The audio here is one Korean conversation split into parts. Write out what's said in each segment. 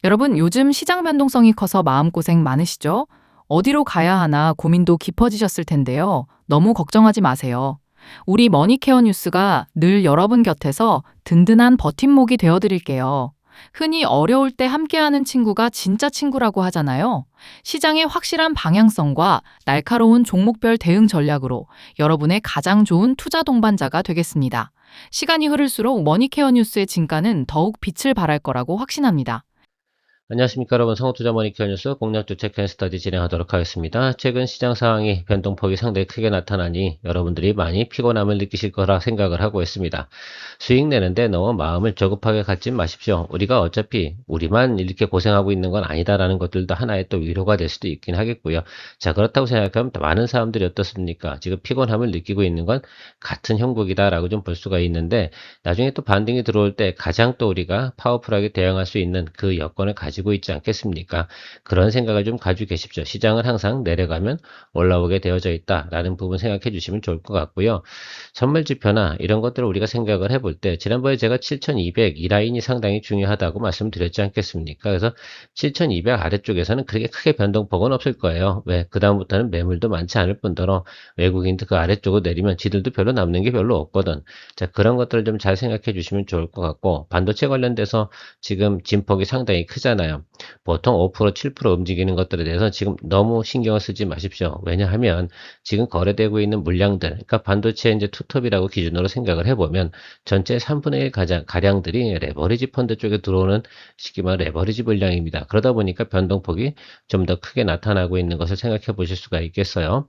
여러분, 요즘 시장 변동성이 커서 마음고생 많으시죠? 어디로 가야 하나 고민도 깊어지셨을 텐데요. 너무 걱정하지 마세요. 우리 머니케어 뉴스가 늘 여러분 곁에서 든든한 버팀목이 되어드릴게요. 흔히 어려울 때 함께하는 친구가 진짜 친구라고 하잖아요. 시장의 확실한 방향성과 날카로운 종목별 대응 전략으로 여러분의 가장 좋은 투자 동반자가 되겠습니다. 시간이 흐를수록 머니케어 뉴스의 진가는 더욱 빛을 발할 거라고 확신합니다. 안녕하십니까 여러분, 성우투자 머니케어 뉴스 공략주 체크앤스터디 진행하도록 하겠습니다. 최근 시장 상황이 변동폭이 상당히 크게 나타나니 여러분들이 많이 피곤함을 느끼실 거라 생각을 하고 있습니다. 수익 내는데 너무 마음을 조급하게 갖지 마십시오. 우리가 어차피 우리만 이렇게 고생하고 있는 건 아니다라는 것들도 하나의 또 위로가 될 수도 있긴 하겠고요. 자, 그렇다고 생각하면 많은 사람들이 어떻습니까? 지금 피곤함을 느끼고 있는 건 같은 형국이다라고 좀 볼 수가 있는데, 나중에 또 반등이 들어올 때 가장 또 우리가 파워풀하게 대응할 수 있는 그 여건을 가지고 있지 않겠습니까? 그런 생각을 좀 가지고 계십시오. 시장은 항상 내려가면 올라오게 되어져 있다라는 부분 생각해 주시면 좋을 것 같고요. 선물 지표나 이런 것들을 우리가 생각을 해볼 때, 지난번에 제가 7200 이 라인이 상당히 중요하다고 말씀드렸지 않겠습니까? 그래서 7200 아래쪽에서는 그렇게 크게 변동폭은 없을 거예요. 왜? 그다음부터는 매물도 많지 않을 뿐더러 외국인도 그 아래쪽으로 내리면 지들도 별로 남는 게 별로 없거든. 자, 그런 것들을 좀 잘 생각해 주시면 좋을 것 같고, 반도체 관련돼서 지금 진폭이 상당히 크잖아요. 보통 5%, 7% 움직이는 것들에 대해서 지금 너무 신경을 쓰지 마십시오. 왜냐하면 지금 거래되고 있는 물량들, 그러니까 반도체 이제 투톱이라고 기준으로 생각을 해보면 전체 3분의 1 가량들이 레버리지 펀드 쪽에 들어오는 쉽게 말해 레버리지 물량입니다. 그러다 보니까 변동폭이 좀 더 크게 나타나고 있는 것을 생각해 보실 수가 있겠어요.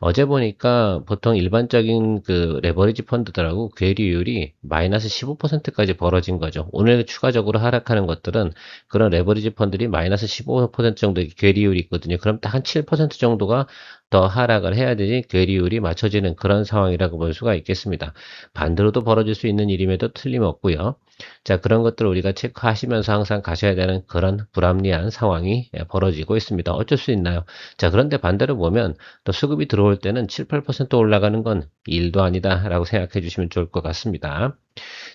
어제 보니까 보통 일반적인 그 레버리지 펀드들하고 괴리율이 마이너스 15%까지 벌어진 거죠. 오늘 추가적으로 하락하는 것들은 그런 레버리지 펀드들이 마이너스 15% 정도의 괴리율이 있거든요. 그럼 딱 한 7% 정도가 더 하락을 해야 되지 괴리율이 맞춰지는 그런 상황이라고 볼 수가 있겠습니다. 반대로도 벌어질 수 있는 일임에도 틀림없고요. 자, 그런 것들을 우리가 체크하시면서 항상 가셔야 되는 그런 불합리한 상황이 벌어지고 있습니다. 어쩔 수 있나요? 자, 그런데 반대로 보면 또 수급이 들어올 때는 7, 8% 올라가는 건 일도 아니다라고 생각해 주시면 좋을 것 같습니다.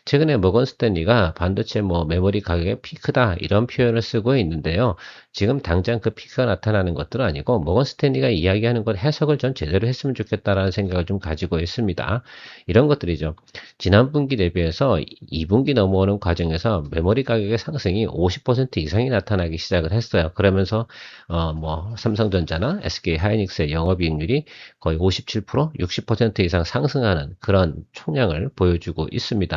최근에 모건 스탠리가 반도체 메모리 가격의 피크다 이런 표현을 쓰고 있는데요. 지금 당장 그 피크가 나타나는 것들은 아니고 모건 스탠리가 이야기하는 것 해석을 좀 제대로 했으면 좋겠다라는 생각을 좀 가지고 있습니다. 이런 것들이죠. 지난 분기 대비해서 2분기 넘어오는 과정에서 메모리 가격의 상승이 50% 이상이 나타나기 시작을 했어요. 그러면서 삼성전자나 SK 하이닉스의 영업이익률이 거의 57%, 60% 이상 상승하는 그런 총량을 보여주고 있습니다.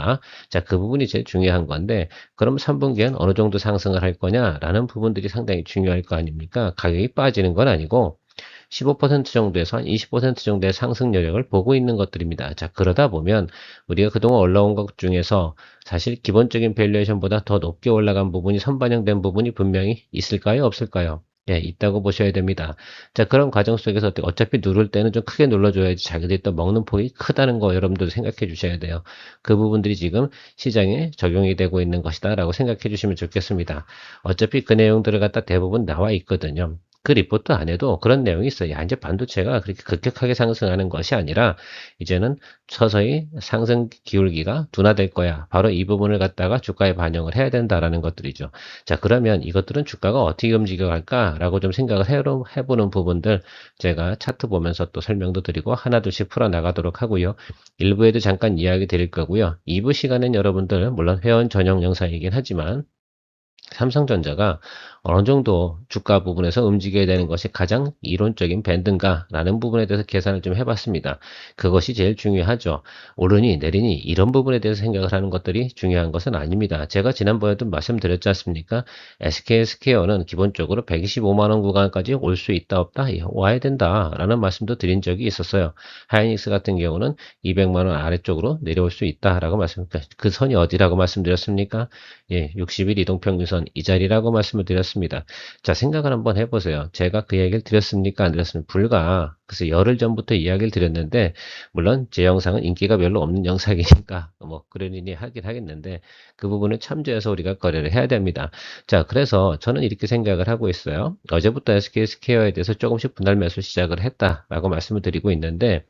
자, 그 부분이 제일 중요한 건데, 그럼 3분기엔 어느 정도 상승을 할 거냐라는 부분들이 상당히 중요할 거 아닙니까? 가격이 빠지는 건 아니고, 15% 정도에서 한 20% 정도의 상승 여력을 보고 있는 것들입니다. 자, 그러다 보면 우리가 그동안 올라온 것 중에서 사실 기본적인 밸류에이션보다 더 높게 올라간 부분이 선반영된 부분이 분명히 있을까요? 없을까요? 예, 있다고 보셔야 됩니다. 자, 그런 과정 속에서 어차피 누를 때는 좀 크게 눌러줘야지 자기들이 또 먹는 폭이 크다는 거 여러분들 생각해 주셔야 돼요. 그 부분들이 지금 시장에 적용이 되고 있는 것이다 라고 생각해 주시면 좋겠습니다. 어차피 그 내용들을 갖다 대부분 나와 있거든요. 그 리포트 안에도 그런 내용이 있어요. 야, 이제 반도체가 그렇게 급격하게 상승하는 것이 아니라 이제는 서서히 상승 기울기가 둔화될 거야. 바로 이 부분을 갖다가 주가에 반영을 해야 된다라는 것들이죠. 자, 그러면 이것들은 주가가 어떻게 움직여갈까라고 좀 생각을 해보는 부분들 제가 차트 보면서 또 설명도 드리고 하나둘씩 풀어나가도록 하고요. 일부에도 잠깐 이야기 드릴 거고요. 2부 시간은 여러분들 물론 회원 전용 영상이긴 하지만 삼성전자가 어느 정도 주가 부분에서 움직여야 되는 것이 가장 이론적인 밴드인가라는 부분에 대해서 계산을 좀 해봤습니다. 그것이 제일 중요하죠. 오르니 내리니 이런 부분에 대해서 생각을 하는 것들이 중요한 것은 아닙니다. 제가 지난번에도 말씀드렸지 않습니까? SK스퀘어는 기본적으로 125만 원 구간까지 올 수 있다 없다? 예, 와야 된다라는 말씀도 드린 적이 있었어요. 하이닉스 같은 경우는 200만 원 아래쪽으로 내려올 수 있다라고 그 선이 어디라고 말씀드렸습니까? 예, 60일 이동평균선 이 자리라고 말씀을 드렸습니다. 자, 생각을 한번 해보세요. 제가 그 얘기를 드렸습니까? 안 드렸습니까? 그래서 열흘 전부터 이야기를 드렸는데, 물론 제 영상은 인기가 별로 없는 영상이니까, 그런 일이 하긴 하겠는데, 그 부분을 참조해서 우리가 거래를 해야 됩니다. 자, 그래서 저는 이렇게 생각을 하고 있어요. 어제부터 SK스퀘어에 대해서 조금씩 분할 매수 시작을 했다라고 말씀을 드리고 있는데,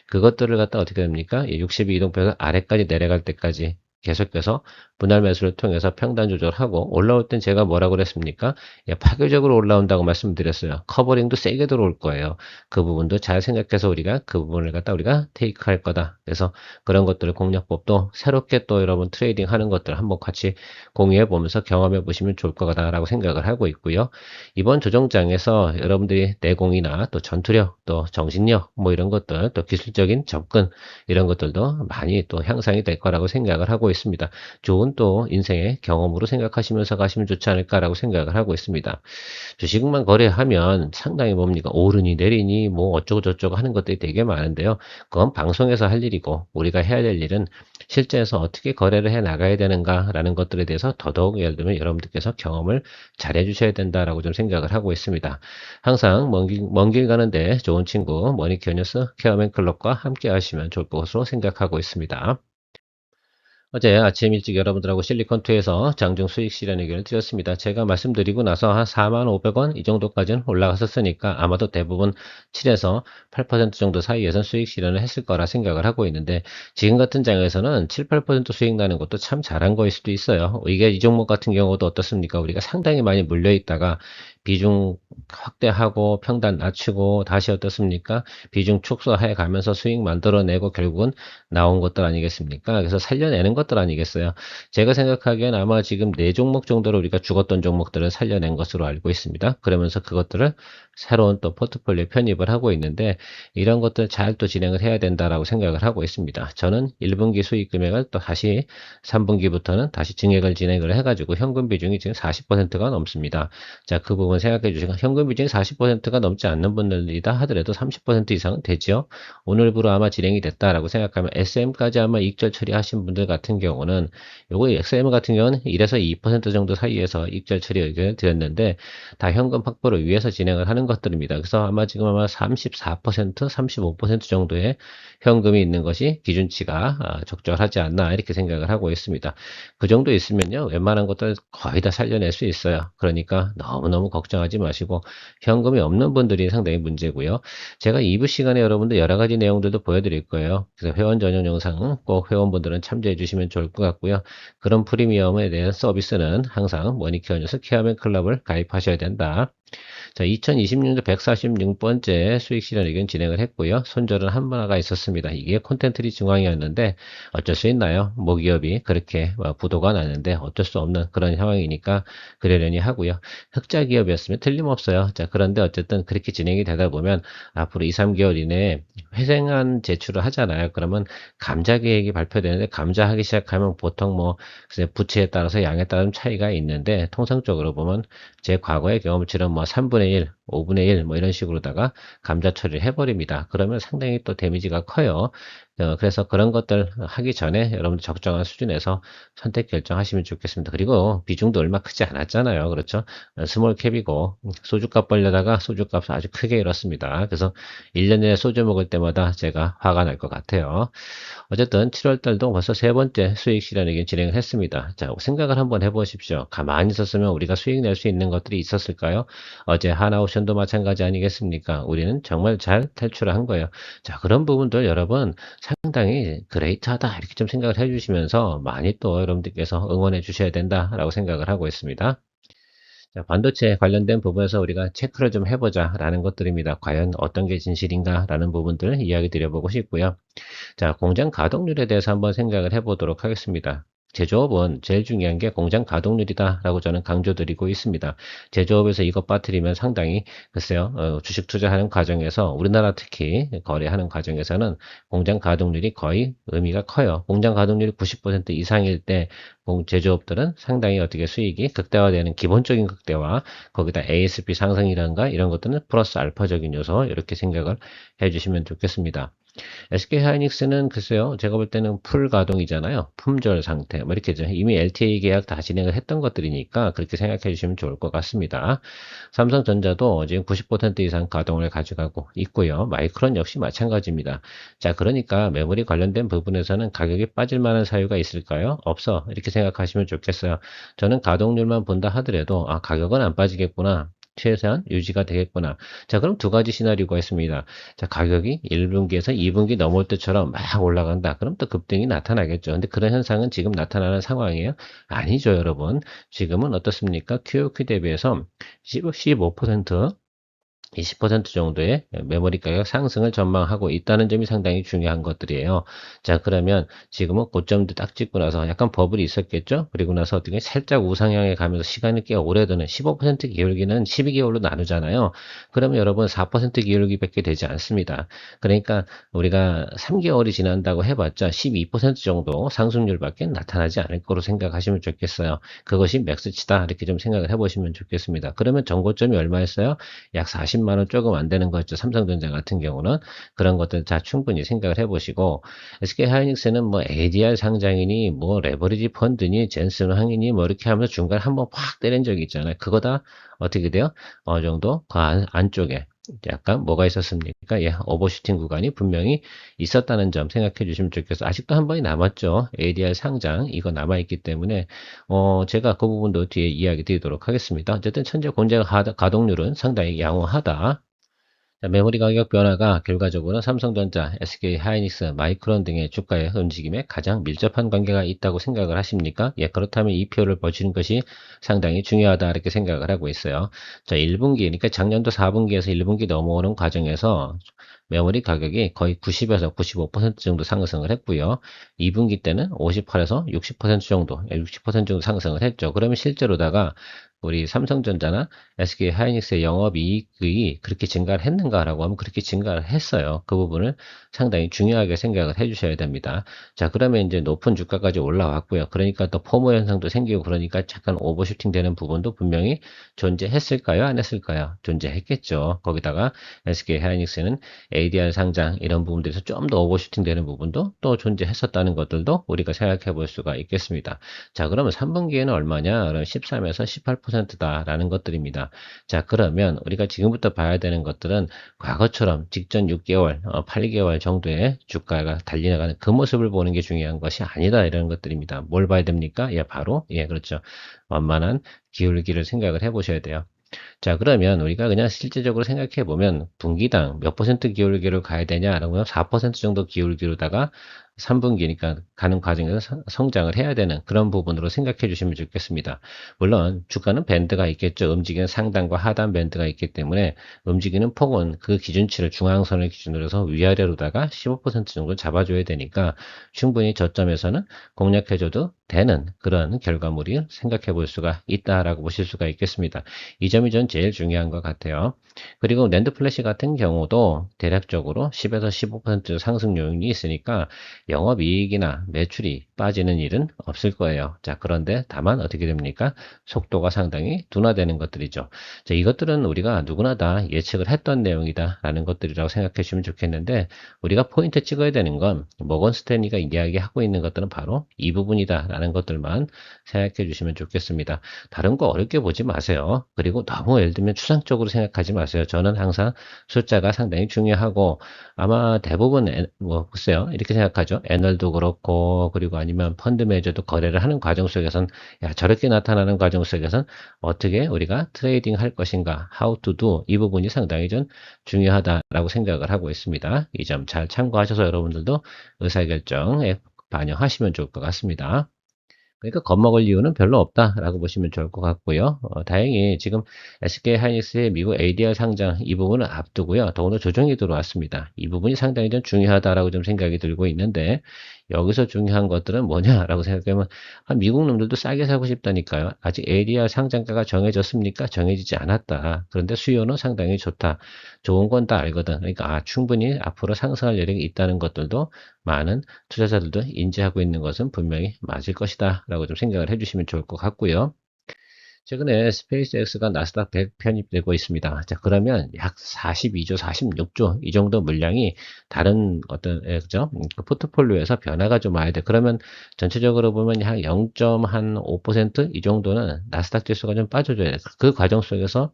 그것들을 갖다 어떻게 됩니까? 62 이동평균 아래까지 내려갈 때까지 계속해서 분할 매수를 통해서 평단 조절하고 올라올 땐 제가 뭐라고 그랬습니까? 예, 파괴적으로 올라온다고 말씀드렸어요. 커버링도 세게 들어올 거예요. 그 부분도 잘 생각해서 우리가 그 부분을 갖다 우리가 테이크할 거다. 그래서 그런 것들을 공략법도 새롭게 또 여러분 트레이딩 하는 것들 한번 같이 공유해 보면서 경험해 보시면 좋을 거다라고 생각을 하고 있고요. 이번 조정장에서 여러분들이 내공이나 또 전투력, 또 정신력 뭐 이런 것들, 또 기술적인 접근 이런 것들도 많이 또 향상이 될 거라고 생각을 하고 있습니다. 좋은 또 인생의 경험으로 생각하시면서 가시면 좋지 않을까라고 생각을 하고 있습니다. 주식만 거래하면 상당히 뭡니까? 오르니 내리니 뭐 어쩌고 저쩌고 하는 것들이 되게 많은데요. 그건 방송에서 할 일이고 우리가 해야 될 일은 실제에서 어떻게 거래를 해 나가야 되는가라는 것들에 대해서 더더욱 예를 들면 여러분들께서 경험을 잘 해주셔야 된다라고 좀 생각을 하고 있습니다. 항상 먼 길 가는데 좋은 친구 머니케어 뉴스 케어맨 클럽과 함께 하시면 좋을 것으로 생각하고 있습니다. 어제 아침 일찍 여러분들하고 실리콘투에서 장중 수익 실현 의견을 드렸습니다. 제가 말씀드리고 나서 한 45,500원 이 정도까지는 올라갔었으니까 아마도 대부분 7에서 8% 정도 사이에서 수익 실현을 했을 거라 생각을 하고 있는데 지금 같은 장에서는 7, 8% 수익 나는 것도 참 잘한 거일 수도 있어요. 이게 이 종목 같은 경우도 어떻습니까? 우리가 상당히 많이 물려 있다가 비중 확대하고 평단 낮추고 다시 어떻습니까? 비중 축소해 가면서 수익 만들어내고 결국은 나온 것들 아니겠습니까? 그래서 살려내는 것들 아니겠어요? 제가 생각하기엔 아마 지금 4종목 정도로 우리가 죽었던 종목들을 살려낸 것으로 알고 있습니다. 그러면서 그것들을 새로운 또 포트폴리오에 편입을 하고 있는데 이런 것들 잘 또 진행을 해야 된다라고 생각을 하고 있습니다. 저는 1분기 수익 금액을 또 다시 3분기부터는 다시 증액을 진행을 해가지고 현금 비중이 지금 40%가 넘습니다. 자, 그 부분 생각해 주시고 현금 비중이 40%가 넘지 않는 분들이다 하더라도 30% 이상은 되죠. 오늘부로 아마 진행이 됐다라고 생각하면 SM까지 아마 익절 처리하신 분들 같은 경우는 요거 SM 같은 경우는 1에서 2% 정도 사이에서 익절 처리 의견을 드렸는데 다 현금 확보를 위해서 진행을 하는 것들입니다. 그래서 아마 지금 아마 34%, 35% 정도의 현금이 있는 것이 기준치가 적절하지 않나 이렇게 생각을 하고 있습니다. 그 정도 있으면요 웬만한 것들 거의 다 살려낼 수 있어요. 그러니까 너무너무 걱정하지 마시고 현금이 없는 분들이 상당히 문제고요. 제가 2부 시간에 여러분들 여러 가지 내용들도 보여드릴 거예요. 그래서 회원 전용 영상 꼭 회원분들은 참조해 주시면 좋을 것 같고요. 그런 프리미엄에 대한 서비스는 항상 머니케어 뉴스 케어맨 클럽을 가입하셔야 된다. 자, 2026년도 146번째 수익 실현 의견 진행을 했고요. 손절은 한 번화가 있었습니다. 이게 콘텐츠리 중앙이었는데 어쩔 수 있나요? 모기업이 그렇게 부도가 나는데 어쩔 수 없는 그런 상황이니까 그러려니 하고요. 흑자 기업이었으면 틀림없어요. 자, 그런데 어쨌든 그렇게 진행이 되다 보면 앞으로 2, 3개월 이내에 회생한 제출을 하잖아요. 그러면 감자 계획이 발표되는데 감자 하기 시작하면 보통 뭐 글쎄 부채에 따라서 양에 따른 차이가 있는데 통상적으로 보면 제 과거의 경험처럼 뭐 3분의 1, 5분의 1 뭐 이런 식으로다가 감자 처리를 해버립니다. 그러면 상당히 또 데미지가 커요. 그래서 그런 것들 하기 전에 여러분들 적정한 수준에서 선택 결정하시면 좋겠습니다. 그리고 비중도 얼마 크지 않았잖아요. 그렇죠? 스몰 캡이고 소주값 벌려다가 소주값을 아주 크게 잃었습니다. 그래서 1년 내에 소주 먹을 때마다 제가 화가 날 것 같아요. 어쨌든 7월 달도 벌써 세 번째 수익 실현을 진행을 했습니다. 자, 생각을 한번 해보십시오. 가만히 있었으면 우리가 수익 낼 수 있는 것들이 있었을까요? 어제 하나오션도 마찬가지 아니겠습니까? 우리는 정말 잘 탈출을 한 거예요. 자, 그런 부분들 여러분 상당히 그레이트하다 이렇게 좀 생각을 해주시면서 많이 또 여러분들께서 응원해 주셔야 된다라고 생각을 하고 있습니다. 자, 반도체 관련된 부분에서 우리가 체크를 좀 해보자 라는 것들입니다. 과연 어떤 게 진실인가 라는 부분들 이야기 드려보고 싶고요. 자, 공장 가동률에 대해서 한번 생각을 해보도록 하겠습니다. 제조업은 제일 중요한 게 공장 가동률이다 라고 저는 강조드리고 있습니다. 제조업에서 이것 빠뜨리면 상당히 글쎄요 주식 투자하는 과정에서 우리나라 특히 거래하는 과정에서는 공장 가동률이 거의 의미가 커요. 공장 가동률이 90% 이상일 때 제조업들은 상당히 어떻게 수익이 극대화되는 기본적인 극대화 거기다 ASP 상승이란가 이런 것들은 플러스 알파적인 요소 이렇게 생각을 해주시면 좋겠습니다. SK하이닉스는 글쎄요, 제가 볼 때는 풀 가동이잖아요. 품절 상태, 뭐 이렇게 이미 LTA 계약 다 진행을 했던 것들이니까 그렇게 생각해 주시면 좋을 것 같습니다. 삼성전자도 지금 90% 이상 가동을 가져가고 있고요. 마이크론 역시 마찬가지입니다. 자, 그러니까 메모리 관련된 부분에서는 가격이 빠질 만한 사유가 있을까요? 없어. 이렇게 생각하시면 좋겠어요. 저는 가동률만 본다 하더라도, 아, 가격은 안 빠지겠구나. 최소한 유지가 되겠구나. 자, 그럼 두 가지 시나리오가 있습니다. 자, 가격이 1분기에서 2분기 넘을 때처럼 막 올라간다. 그럼 또 급등이 나타나겠죠. 근데 그런 현상은 지금 나타나는 상황이에요? 아니죠, 여러분. 지금은 어떻습니까? QOQ 대비해서 15% 20% 정도의 메모리 가격 상승을 전망하고 있다는 점이 상당히 중요한 것들이에요. 자, 그러면 지금은 고점도 딱 찍고 나서 약간 버블이 있었겠죠? 그리고 나서 어떻게 살짝 우상향에 가면서 시간이 꽤 오래되는 15% 기울기는 12개월로 나누잖아요. 그러면 여러분 4% 기울기밖에 되지 않습니다. 그러니까 우리가 3개월이 지난다고 해봤자 12% 정도 상승률밖에 나타나지 않을 거로 생각하시면 좋겠어요. 그것이 맥스치다 이렇게 좀 생각을 해보시면 좋겠습니다. 그러면 정고점이 얼마였어요? 약 40만 원 조금 안 되는 거죠. 삼성전자 같은 경우는 그런 것들 다 충분히 생각을 해보시고 SK하이닉스는 뭐 ADR 상장이니 뭐 레버리지 펀드니 젠슨 항이니 뭐 이렇게 하면서 중간에 한번 팍 때린 적이 있잖아요. 그거 다 어떻게 돼요? 어느 정도 그 안쪽에 약간 뭐가 있었습니까? 예, 오버슈팅 구간이 분명히 있었다는 점 생각해 주시면 좋겠어요. 아직도 한 번이 남았죠. ADR 상장 이거 남아있기 때문에 제가 그 부분도 뒤에 이야기 드리도록 하겠습니다. 어쨌든 현재 공제 가동률은 상당히 양호하다. 자, 메모리 가격 변화가 결과적으로 삼성전자, SK하이닉스, 마이크론 등의 주가의 움직임에 가장 밀접한 관계가 있다고 생각을 하십니까? 예, 그렇다면 이 표를 보시는 것이 상당히 중요하다 이렇게 생각을 하고 있어요. 자, 1분기, 그러니까 작년도 4분기에서 1분기 넘어오는 과정에서 메모리 가격이 거의 90에서 95% 정도 상승을 했고요. 2분기 때는 58에서 60% 정도, 60% 정도 상승을 했죠. 그러면 실제로다가 우리 삼성전자나 SK하이닉스의 영업이익이 그렇게 증가를 했는가라고 하면 그렇게 증가를 했어요. 그 부분을 상당히 중요하게 생각을 해주셔야 됩니다. 자, 그러면 이제 높은 주가까지 올라왔고요. 그러니까 또 포모 현상도 생기고 그러니까 잠깐 오버슈팅 되는 부분도 분명히 존재했을까요? 안 했을까요? 존재했겠죠. 거기다가 SK하이닉스는 ADR 상장 이런 부분들에서 좀 더 오버슈팅 되는 부분도 또 존재했었다는 것들도 우리가 생각해 볼 수가 있겠습니다. 자, 그러면 3분기에는 얼마냐? 그럼 13에서 18%다라는 것들입니다. 자, 그러면 우리가 지금부터 봐야 되는 것들은 과거처럼 직전 6개월, 8개월 정도의 주가가 달려나가는 그 모습을 보는 게 중요한 것이 아니다. 이런 것들입니다. 뭘 봐야 됩니까? 예, 바로, 예, 그렇죠. 완만한 기울기를 생각을 해 보셔야 돼요. 자, 그러면 우리가 그냥 실질적으로 생각해 보면 분기당 몇 퍼센트 기울기를 가야 되냐라고 하면 4% 정도 기울기로다가 3분기니까 가는 과정에서 성장을 해야 되는 그런 부분으로 생각해 주시면 좋겠습니다. 물론 주가는 밴드가 있겠죠. 움직이는 상단과 하단 밴드가 있기 때문에 움직이는 폭은 그 기준치를 중앙선을 기준으로 해서 위아래로다가 15% 정도 잡아줘야 되니까 충분히 저점에서는 공략해줘도 되는 그런 결과물이 생각해 볼 수가 있다라고 보실 수가 있겠습니다. 이 점이 전 제일 중요한 것 같아요. 그리고 낸드 플래시 같은 경우도 대략적으로 10에서 15% 상승 요인이 있으니까 영업이익이나 매출이 빠지는 일은 없을 거예요. 자, 그런데 다만 어떻게 됩니까? 속도가 상당히 둔화되는 것들이죠. 자, 이것들은 우리가 누구나 다 예측을 했던 내용이다 라는 것들이라고 생각해 주시면 좋겠는데 우리가 포인트 찍어야 되는 건 모건 스탠리가 이야기하고 있는 것들은 바로 이 부분이다 라는 것들만 생각해 주시면 좋겠습니다. 다른 거 어렵게 보지 마세요. 그리고 너무 예를 들면 추상적으로 생각하지 마세요. 저는 항상 숫자가 상당히 중요하고 아마 대부분 뭐 글쎄요 이렇게 생각하죠. 애널도 그렇고 그리고 아니면 펀드 매니저도 거래를 하는 과정 속에선 야 저렇게 나타나는 과정 속에선 어떻게 우리가 트레이딩 할 것인가 how to do 이 부분이 상당히 좀 중요하다라고 생각을 하고 있습니다. 이 점 잘 참고하셔서 여러분들도 의사결정에 반영하시면 좋을 것 같습니다. 그러니까 겁먹을 이유는 별로 없다라고 보시면 좋을 것 같고요. 다행히 지금 SK하이닉스의 미국 ADR 상장 이 부분을 앞두고요. 더군다나 조정이 들어왔습니다. 이 부분이 상당히 좀 중요하다라고 좀 생각이 들고 있는데 여기서 중요한 것들은 뭐냐라고 생각하면 미국 놈들도 싸게 사고 싶다니까요. 아직 ADR 상장가가 정해졌습니까? 정해지지 않았다. 그런데 수요는 상당히 좋다. 좋은 건 다 알거든. 그러니까 충분히 앞으로 상승할 여력이 있다는 것들도 많은 투자자들도 인지하고 있는 것은 분명히 맞을 것이다 라고 좀 생각을 해주시면 좋을 것 같고요. 최근에 스페이스X가 나스닥 100 편입되고 있습니다. 자, 그러면 약 42조, 46조 이 정도 물량이 다른 어떤 그죠? 그 포트폴리오에서 변화가 좀 와야 돼. 그러면 전체적으로 보면 한 0.5%이 정도는 나스닥 지수가 좀 빠져줘야 돼. 그 과정 속에서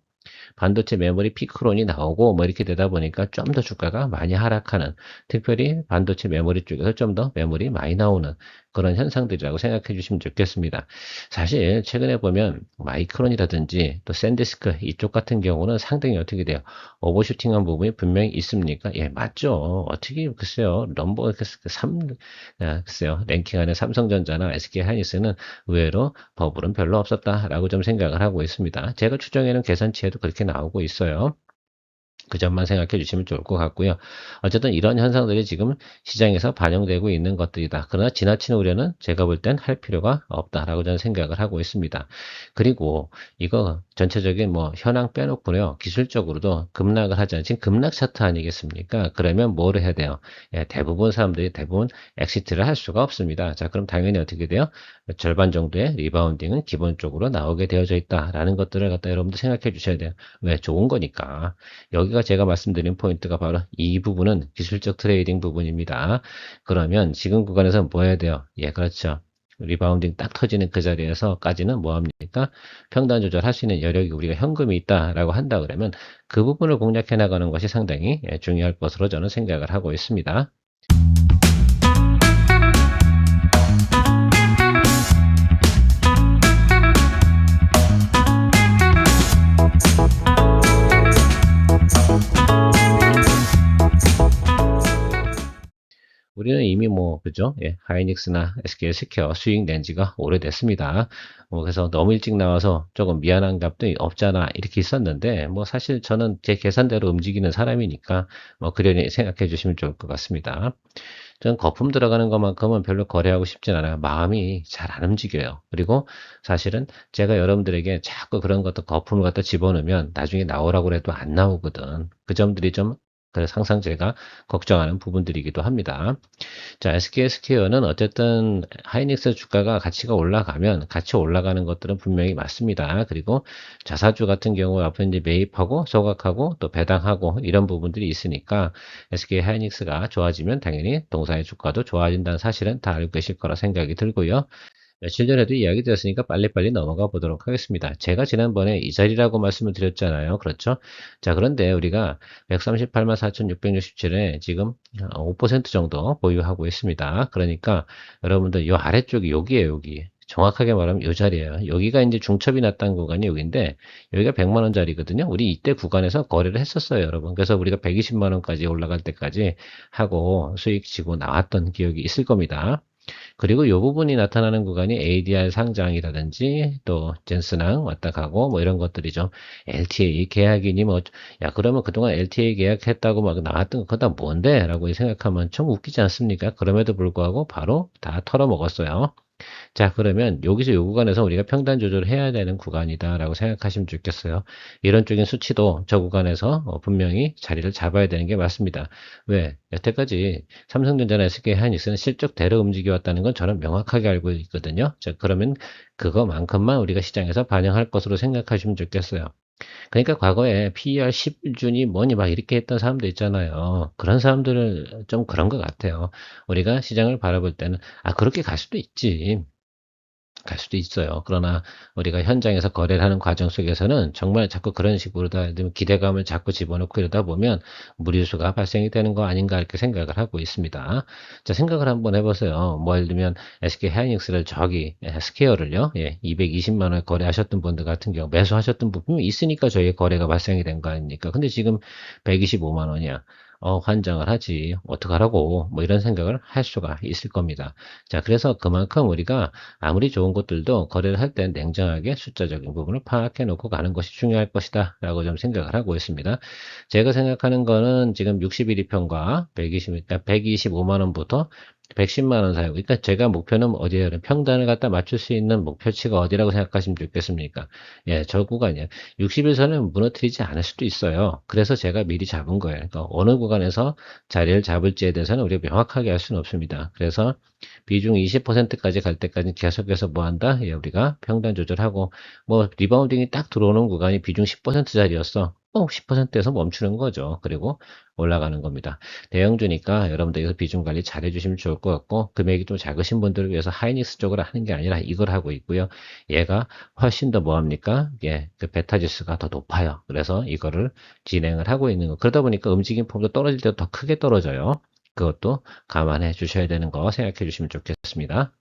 반도체 메모리 피크론이 나오고 뭐 이렇게 되다 보니까 좀 더 주가가 많이 하락하는, 특별히 반도체 메모리 쪽에서 좀 더 매물이 많이 나오는 그런 현상들이라고 생각해 주시면 좋겠습니다. 사실 최근에 보면 마이크론이라든지 또 샌디스크 이쪽 같은 경우는 상당히 어떻게 돼요? 오버슈팅한 부분이 분명히 있습니까? 예, 맞죠. 어떻게 글쎄요. 넘버 3, 글쎄요. 랭킹 안에 삼성전자나 SK하이닉스는 의외로 버블은 별로 없었다라고 좀 생각을 하고 있습니다. 제가 추정에는 계산치에도 그렇게 나오고 있어요. 그 점만 생각해 주시면 좋을 것 같고요. 어쨌든 이런 현상들이 지금 시장에서 반영되고 있는 것들이다. 그러나 지나친 우려는 제가 볼 땐 할 필요가 없다라고 저는 생각을 하고 있습니다. 그리고 이거 전체적인 뭐 현황 빼놓고요. 기술적으로도 급락을 하지 않은 지금 급락 차트 아니겠습니까? 그러면 뭐를 해야 돼요? 예, 대부분 사람들이 대부분 엑시트를 할 수가 없습니다. 자, 그럼 당연히 어떻게 돼요? 절반 정도의 리바운딩은 기본적으로 나오게 되어져 있다라는 것들을 갖다 여러분들 생각해 주셔야 돼요. 왜? 좋은 거니까. 여기가 제가 말씀드린 포인트가 바로 이 부분은 기술적 트레이딩 부분입니다. 그러면 지금 구간에서 뭐 해야 돼요? 예, 그렇죠. 리바운딩 딱 터지는 그 자리에서까지는 뭐 합니까? 평단 조절할 수 있는 여력이 우리가 현금이 있다라고 한다 그러면 그 부분을 공략해 나가는 것이 상당히 중요할 것으로 저는 생각을 하고 있습니다. 우리는 이미 뭐, 그죠? 예, 하이닉스나 SK 스퀘어 수익 낸 지가 오래됐습니다. 그래서 너무 일찍 나와서 조금 미안한 값도 없잖아. 이렇게 있었는데, 뭐, 사실 저는 제 계산대로 움직이는 사람이니까, 뭐, 그러니 생각해 주시면 좋을 것 같습니다. 저는 거품 들어가는 것만큼은 별로 거래하고 싶진 않아요. 마음이 잘 안 움직여요. 그리고 사실은 제가 여러분들에게 자꾸 그런 것도 거품을 갖다 집어넣으면 나중에 나오라고 해도 안 나오거든. 그 점들이 좀 그래서 항상 제가 걱정하는 부분들이기도 합니다. 자, SK스퀘어는 어쨌든 하이닉스 주가가 가치가 올라가면 같이 올라가는 것들은 분명히 맞습니다. 그리고 자사주 같은 경우 앞에 이제 매입하고 소각하고 또 배당하고 이런 부분들이 있으니까 SK 하이닉스가 좋아지면 당연히 동사의 주가도 좋아진다는 사실은 다 알고 계실 거라 생각이 들고요. 며칠 전에도 이야기 드렸으니까 빨리빨리 넘어가 보도록 하겠습니다. 제가 지난번에 이 자리라고 말씀을 드렸잖아요. 그렇죠? 자, 그런데 우리가 138만 4,667에 지금 5% 정도 보유하고 있습니다. 그러니까 여러분들 요 아래쪽이 여기에요, 여기. 정확하게 말하면 이 자리예요. 여기가 이제 중첩이 났다는 구간이 여기인데 여기가 100만 원짜리거든요. 우리 이때 구간에서 거래를 했었어요, 여러분. 그래서 우리가 120만 원까지 올라갈 때까지 하고 수익 지고 나왔던 기억이 있을 겁니다. 그리고 이 부분이 나타나는 구간이 ADR 상장이라든지 또 젠스랑 왔다 가고 뭐 이런 것들이죠. LTA 계약이니 뭐, 야, 그러면 그동안 LTA 계약했다고 막 나왔던 거 그거 다 뭔데? 라고 생각하면 좀 웃기지 않습니까? 그럼에도 불구하고 바로 다 털어먹었어요. 자, 그러면 여기서 요 구간에서 우리가 평단 조절을 해야 되는 구간이다라고 생각하시면 좋겠어요. 이런 쪽인 수치도 저 구간에서 분명히 자리를 잡아야 되는 게 맞습니다. 왜? 여태까지 삼성전자나 SK하이닉스는 실적대로 움직여왔다는 건 저는 명확하게 알고 있거든요. 자, 그러면 그거만큼만 우리가 시장에서 반영할 것으로 생각하시면 좋겠어요. 그러니까 과거에 PER 10준이 뭐니 막 이렇게 했던 사람들 있잖아요. 그런 사람들은 좀 그런 것 같아요. 우리가 시장을 바라볼 때는 그렇게 갈 수도 있지. 갈 수도 있어요. 그러나 우리가 현장에서 거래를 하는 과정 속에서는 정말 자꾸 그런 식으로 다 기대감을 자꾸 집어넣고 이러다 보면 무리수가 발생이 되는 거 아닌가 이렇게 생각을 하고 있습니다. 자, 생각을 한번 해보세요. 뭐 예를 들면 SK 하이닉스를 저기 스퀘어를요, 220만 원에 거래하셨던 분들 같은 경우 매수하셨던 부분이 있으니까 저희 거래가 발생이 된 거 아닙니까? 근데 지금 125만 원이야. 환장을 하지. 어떡하라고. 뭐 이런 생각을 할 수가 있을 겁니다. 자, 그래서 그만큼 우리가 아무리 좋은 것들도 거래를 할 때 냉정하게 숫자적인 부분을 파악해 놓고 가는 것이 중요할 것이다 라고 좀 생각을 하고 있습니다. 제가 생각하는 거는 지금 60일 이평과 125만 원부터 110만 원 사이. 그러니까 제가 목표는 어디에요? 평단을 갖다 맞출 수 있는 목표치가 어디라고 생각하시면 좋겠습니까? 예, 저 구간이요. 60일선은 무너뜨리지 않을 수도 있어요. 그래서 제가 미리 잡은 거예요. 그러니까 어느 구간에서 자리를 잡을지에 대해서는 우리가 명확하게 할 수는 없습니다. 그래서 비중 20%까지 갈 때까지 계속해서 뭐 한다? 예, 우리가 평단 조절하고 뭐 리바운딩이 딱 들어오는 구간이 비중 10%짜리였어. 10%에서 멈추는 거죠. 그리고 올라가는 겁니다. 대형주니까 여러분들 여기서 비중 관리 잘 해주시면 좋을 것 같고, 금액이 좀 작으신 분들을 위해서 하이닉스 쪽으로 하는 게 아니라 이걸 하고 있고요. 얘가 훨씬 더 뭐합니까? 예, 그 베타 지수가 더 높아요. 그래서 이거를 진행을 하고 있는 거. 그러다 보니까 움직임 폼도 떨어질 때도 더 크게 떨어져요. 그것도 감안해 주셔야 되는 거 생각해 주시면 좋겠습니다.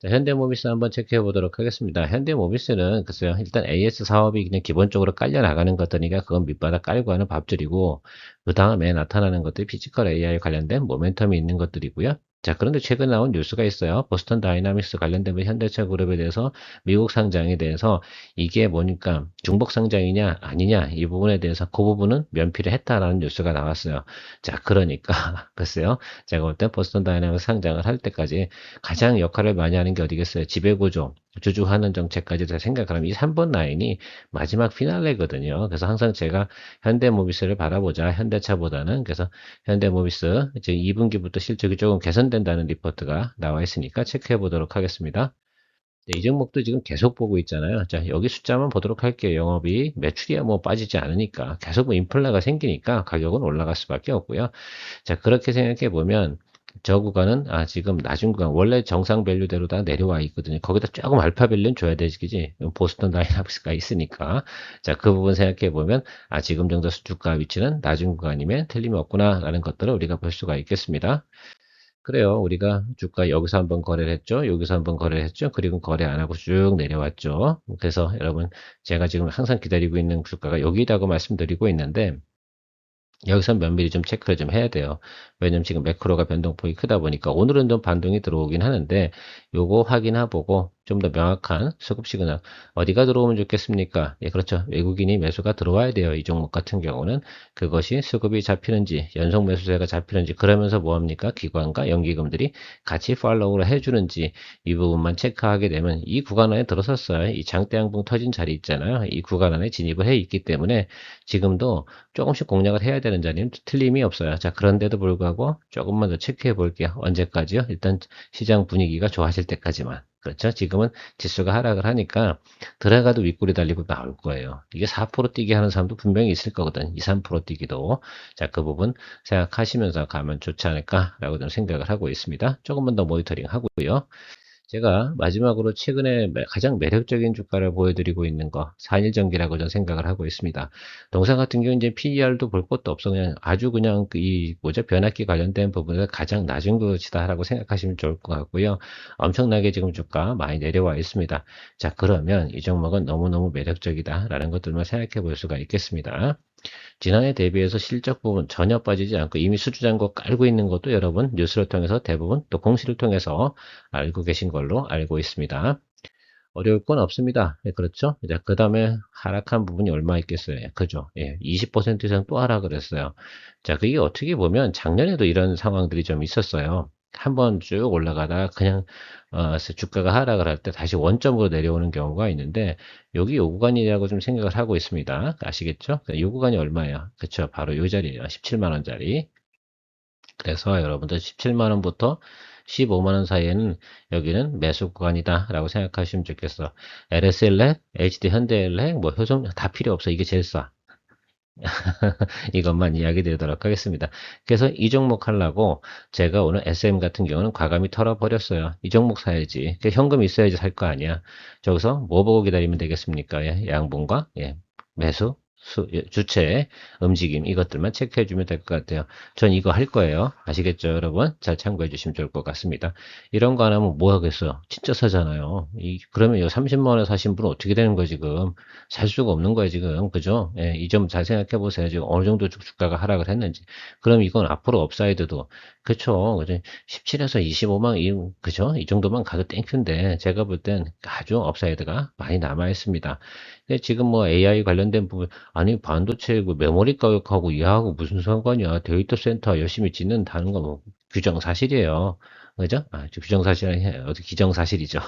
자, 현대모비스 한번 체크해 보도록 하겠습니다. 현대모비스는 글쎄요, 일단 AS 사업이 그냥 기본적으로 깔려 나가는 것들이니까 그건 밑바닥 깔고 하는 밥줄이고, 그 다음에 나타나는 것들이 피지컬 AI 관련된 모멘텀이 있는 것들이고요. 자, 그런데 최근 나온 뉴스가 있어요. 보스턴 다이나믹스 관련된 현대차 그룹에 대해서 미국 상장에 대해서 이게 뭐니까 중복 상장이냐 아니냐 이 부분에 대해서 그 부분은 면피를 했다라는 뉴스가 나왔어요. 자, 그러니까 글쎄요, 제가 볼 때 보스턴 다이나믹스 상장을 할 때까지 가장 역할을 많이 하는 게 어디겠어요? 지배구조, 주주하는 정책까지 다 생각하면 이 3번 라인이 마지막 피날레거든요. 그래서 항상 제가 현대모비스를 바라보자, 현대차보다는. 그래서 현대모비스 이제 2분기부터 실적이 조금 개선된다는 리포트가 나와 있으니까 체크해 보도록 하겠습니다. 네, 이 종목도 지금 계속 보고 있잖아요. 자, 여기 숫자만 보도록 할게요. 영업이 매출이야 뭐 빠지지 않으니까 계속 뭐 인플레가 생기니까 가격은 올라갈 수밖에 없고요. 자, 그렇게 생각해 보면 저 구간은 지금 낮은 구간 원래 정상 밸류대로 다 내려와 있거든요. 거기다 조금 알파 밸류는 줘야 되지. 보스턴 다이나믹스가 있으니까. 자, 그 부분 생각해 보면 지금 정도 주가 위치는 낮은 구간이면 틀림없구나라는 것들을 우리가 볼 수가 있겠습니다. 그래요. 우리가 주가 여기서 한번 거래를 했죠. 여기서 한번 거래를 했죠. 그리고 거래 안 하고 쭉 내려왔죠. 그래서 여러분, 제가 지금 항상 기다리고 있는 주가가 여기다고 말씀드리고 있는데, 여기서 면밀히 좀 체크를 좀 해야 돼요. 왜냐면 지금 매크로가 변동폭이 크다 보니까 오늘은 좀 반동이 들어오긴 하는데 요거 확인해보고 좀 더 명확한 수급 시그널 어디가 들어오면 좋겠습니까? 예, 그렇죠. 외국인이 매수가 들어와야 돼요. 이 종목 같은 경우는 그것이 수급이 잡히는지 연속 매수세가 잡히는지 그러면서 뭐합니까? 기관과 연기금들이 같이 팔로우를 해주는지 이 부분만 체크하게 되면 이 구간 안에 들어섰어요. 이 장대양봉 터진 자리 있잖아요. 이 구간 안에 진입을 해 있기 때문에 지금도 조금씩 공략을 해야 되는 자리는 틀림이 없어요. 자, 그런데도 불구하고 조금만 더 체크해 볼게요. 언제까지요? 일단 시장 분위기가 좋아질 때까지만. 그렇죠? 지금은 지수가 하락을 하니까 들어가도 윗골이 달리고 나올 거예요. 이게 4% 뛰기 하는 사람도 분명히 있을 거거든. 2, 3% 뛰기도. 자, 그 부분 생각하시면서 가면 좋지 않을까라고 저는 생각을 하고 있습니다. 조금만 더 모니터링 하고요. 제가 마지막으로 최근에 가장 매력적인 주가를 보여드리고 있는 거 4일전기라고 저는 생각을 하고 있습니다. 동사 같은 경우는 이제 PER도 볼 것도 없어 그냥 아주 그냥 이 뭐죠 변압기 관련된 부분에서 가장 낮은 것이다라고 생각하시면 좋을 것 같고요. 엄청나게 지금 주가 많이 내려와 있습니다. 자, 그러면 이 종목은 너무너무 매력적이다라는 것들만 생각해 볼 수가 있겠습니다. 지난해 대비해서 실적 부분 전혀 빠지지 않고 이미 수주잔고 깔고 있는 것도 여러분 뉴스를 통해서 대부분 또 공시를 통해서 알고 계신 걸로 알고 있습니다. 어려울 건 없습니다. 예, 그렇죠? 이제 그 다음에 하락한 부분이 얼마 있겠어요? 예, 그죠? 예, 20% 이상 또 하락을 했어요. 자, 그게 어떻게 보면 작년에도 이런 상황들이 좀 있었어요. 한번 쭉 올라가다가 그냥 주가가 하락을 할 때 다시 원점으로 내려오는 경우가 있는데 여기 요 구간이라고 좀 생각을 하고 있습니다. 아시겠죠? 요 구간이 얼마예요? 그쵸? 바로 요 자리예요. 17만 원짜리. 그래서 여러분들 17만 원부터 15만 원 사이에는 여기는 매수 구간이다 라고 생각하시면 좋겠어. LS엘렉, HD 현대엘렉, 뭐 효성 다 필요 없어. 이게 제일 싸. 이것만 이야기 드리도록 하겠습니다. 그래서 이 종목 하려고 제가 오늘 SM 같은 경우는 과감히 털어버렸어요. 이 종목 사야지. 현금 있어야지 살 거 아니야. 저기서 뭐 보고 기다리면 되겠습니까? 예, 양봉과 예, 매수, 주체, 움직임 이것들만 체크해 주면 될 것 같아요. 전 이거 할 거예요. 아시겠죠, 여러분? 잘 참고해 주시면 좋을 것 같습니다. 이런 거 안 하면 뭐 하겠어요? 진짜 사잖아요. 그러면 이 30만 원에 사신 분은 어떻게 되는 거예요, 지금? 살 수가 없는 거예요, 지금. 그죠? 예, 이 점 잘 생각해 보세요. 지금 어느 정도 주가가 하락을 했는지. 그럼 이건 앞으로 업사이드도 그쵸? 그죠? 17에서 25만 그죠? 이 정도만 가도 땡큐인데 제가 볼 땐 아주 업사이드가 많이 남아 있습니다. 근데 지금 뭐 AI 관련된 부분 아니 반도체 그 메모리 가격하고 이하고 무슨 상관이야? 데이터 센터 열심히 짓는다는 거 뭐 규정사실이에요. 그죠? 규정사실이 어디 기정사실이죠.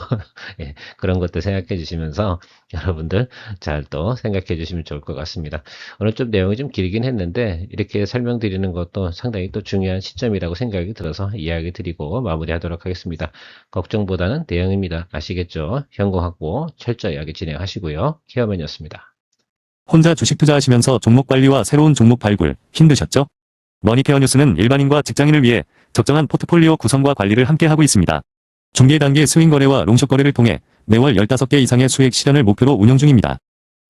예, 그런 것도 생각해 주시면서 여러분들 잘 또 생각해 주시면 좋을 것 같습니다. 오늘 좀 내용이 좀 길긴 했는데 이렇게 설명드리는 것도 상당히 또 중요한 시점이라고 생각이 들어서 이야기 드리고 마무리하도록 하겠습니다. 걱정보다는 대응입니다. 아시겠죠? 현금 확보 철저하게 진행하시고요. 케어맨이었습니다. 혼자 주식 투자하시면서 종목 관리와 새로운 종목 발굴 힘드셨죠? 머니케어 뉴스는 일반인과 직장인을 위해 적정한 포트폴리오 구성과 관리를 함께 하고 있습니다. 중개 단계 스윙 거래와 롱숏 거래를 통해 매월 15개 이상의 수익 실현을 목표로 운영 중입니다.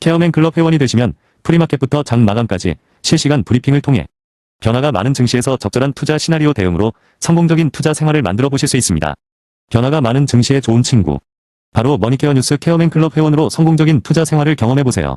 케어맨 클럽 회원이 되시면 프리마켓부터 장 마감까지 실시간 브리핑을 통해 변화가 많은 증시에서 적절한 투자 시나리오 대응으로 성공적인 투자 생활을 만들어 보실 수 있습니다. 변화가 많은 증시의 좋은 친구. 바로 머니케어 뉴스 케어맨 클럽 회원으로 성공적인 투자 생활을 경험해 보세요.